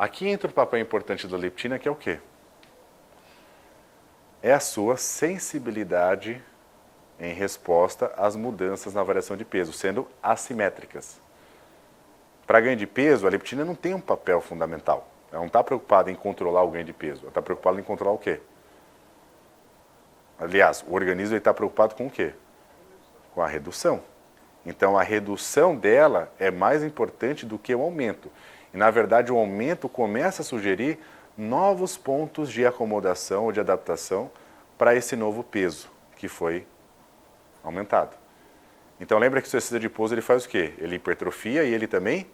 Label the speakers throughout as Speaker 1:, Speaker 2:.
Speaker 1: Aqui entra o papel importante da leptina, que é o quê? É a sua sensibilidade em resposta às mudanças na variação de peso, sendo assimétricas. Para ganho de peso, a leptina não tem um papel fundamental. Ela não está preocupada em controlar o ganho de peso. Ela está preocupada em controlar o quê? Aliás, o organismo está preocupado com o quê? Com a redução. Então, a redução dela é mais importante do que o aumento. E, na verdade, o aumento começa a sugerir novos pontos de acomodação ou de adaptação para esse novo peso que foi aumentado. Então, lembra que o exercício de pouso ele faz o quê? Ele hipertrofia e ele também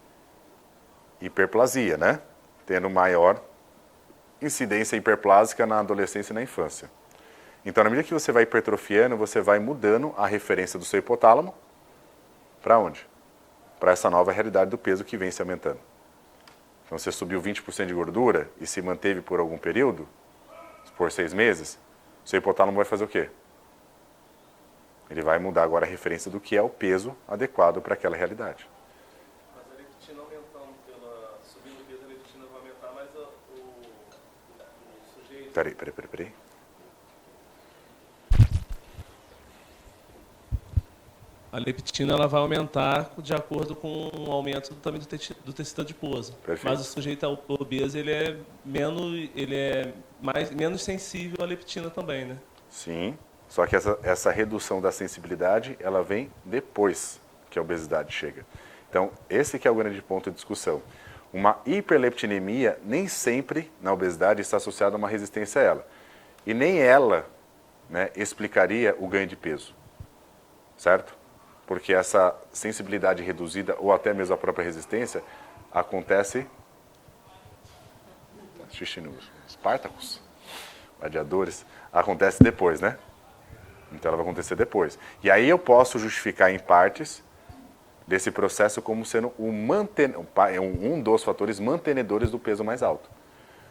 Speaker 1: hiperplasia, né? Tendo maior incidência hiperplásica na adolescência e na infância. Então, na medida que você vai hipertrofiando, você vai mudando a referência do seu hipotálamo para onde? Para essa nova realidade do peso que vem se aumentando. Então, você subiu 20% de gordura e se manteve por algum período, por 6 meses, seu hipotálamo vai fazer o quê? Ele vai mudar agora a referência do que é o peso adequado para aquela realidade.
Speaker 2: Mas a leptina aumentando subindo o peso, a leptina vai aumentar, mas o sujeito...
Speaker 1: Peraí.
Speaker 2: A leptina ela vai aumentar de acordo com o aumento também do tecido adiposo.
Speaker 1: Perfeito.
Speaker 2: Mas o sujeito obeso ele é menos sensível à leptina também, né?
Speaker 1: Sim, só que essa redução da sensibilidade, ela vem depois que a obesidade chega. Então, esse que é o grande ponto de discussão. Uma hiperleptinemia nem sempre na obesidade está associada a uma resistência a ela. E nem ela, né, explicaria o ganho de peso, certo? Porque essa sensibilidade reduzida ou até mesmo a própria resistência acontece... Xixi nos Espartacus, gladiadores, acontece depois, né? Então ela vai acontecer depois. E aí eu posso justificar em partes desse processo como sendo um dos fatores mantenedores do peso mais alto.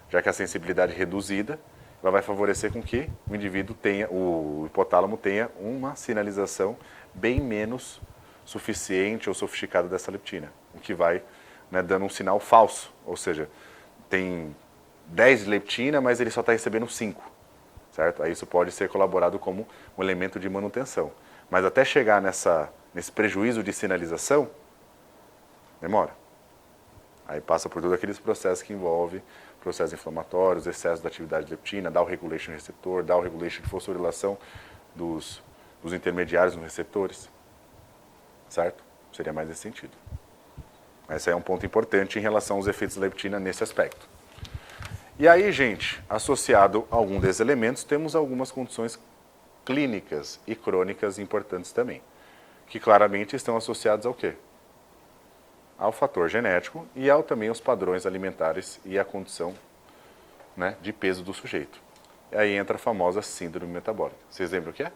Speaker 1: Já que a sensibilidade reduzida, ela vai favorecer com que o indivíduo tenha, o hipotálamo tenha uma sinalização bem menos suficiente ou sofisticada dessa leptina. O que vai, né, dando um sinal falso. Ou seja, tem 10 de leptina, mas ele só está recebendo 5. Certo? Aí isso pode ser colaborado como um elemento de manutenção. Mas até chegar nesse prejuízo de sinalização, demora. Aí passa por todos aqueles processos que envolvem processos inflamatórios, excesso da atividade de leptina, down regulation receptor, down regulation de fosforilação dos intermediários nos receptores. Certo? Seria mais nesse sentido. Esse é um ponto importante em relação aos efeitos da leptina nesse aspecto. E aí, gente, associado a algum desses elementos, temos algumas condições clínicas e crônicas importantes também, que claramente estão associadas ao quê? Ao fator genético e também aos padrões alimentares e à condição, né, de peso do sujeito. E aí entra a famosa síndrome metabólica. Vocês lembram o que é?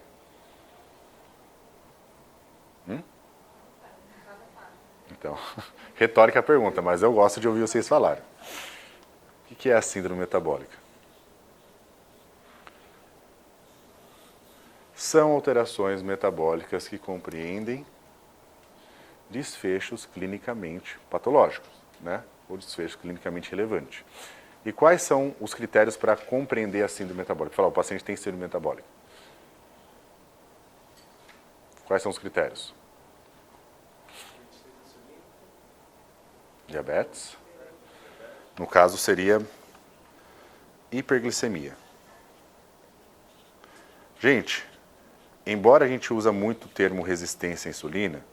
Speaker 1: Então, retórica a pergunta, mas eu gosto de ouvir vocês falarem. O que é a síndrome metabólica? São alterações metabólicas que compreendem desfechos clinicamente patológicos, né? Ou desfechos clinicamente relevantes. E quais são os critérios para compreender a síndrome metabólica? Falar, o paciente tem síndrome metabólica. Quais são os critérios? Diabetes. No caso, seria hiperglicemia. Gente, embora a gente use muito o termo resistência à insulina,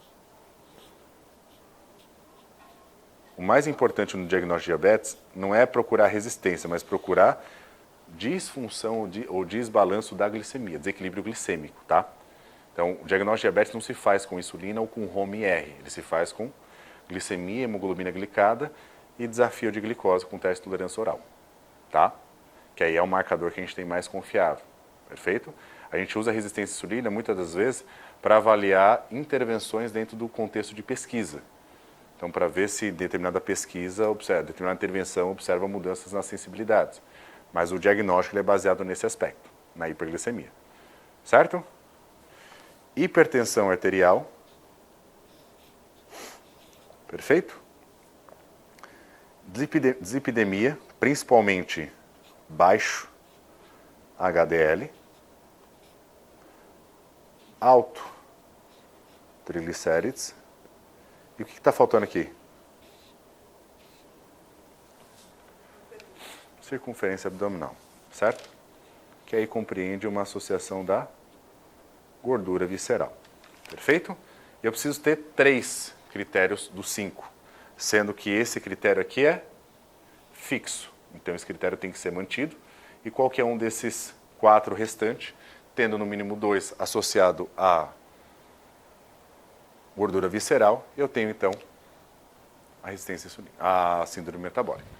Speaker 1: o mais importante no diagnóstico de diabetes não é procurar resistência, mas procurar disfunção ou desbalanço da glicemia, desequilíbrio glicêmico, tá? Então, o diagnóstico de diabetes não se faz com insulina ou com HOME-IR, ele se faz com glicemia, hemoglobina glicada e desafio de glicose com teste de tolerância oral, tá? Que aí é o marcador que a gente tem mais confiável, perfeito? A gente usa a resistência à insulina muitas das vezes para avaliar intervenções dentro do contexto de pesquisa. Então, para ver se determinada pesquisa, determinada intervenção observa mudanças nas sensibilidades. Mas o diagnóstico ele é baseado nesse aspecto, na hiperglicemia. Certo? Hipertensão arterial. Perfeito? Dislipidemia, principalmente baixo HDL, alto triglicérides. E o que está faltando aqui? Circunferência abdominal, certo? Que aí compreende uma associação da gordura visceral. Perfeito? E eu preciso ter 3 critérios dos 5, sendo que esse critério aqui é fixo. Então esse critério tem que ser mantido. E qualquer um desses 4 restantes, tendo no mínimo 2 associado à gordura visceral, eu tenho então a resistência insulínica, a síndrome metabólica.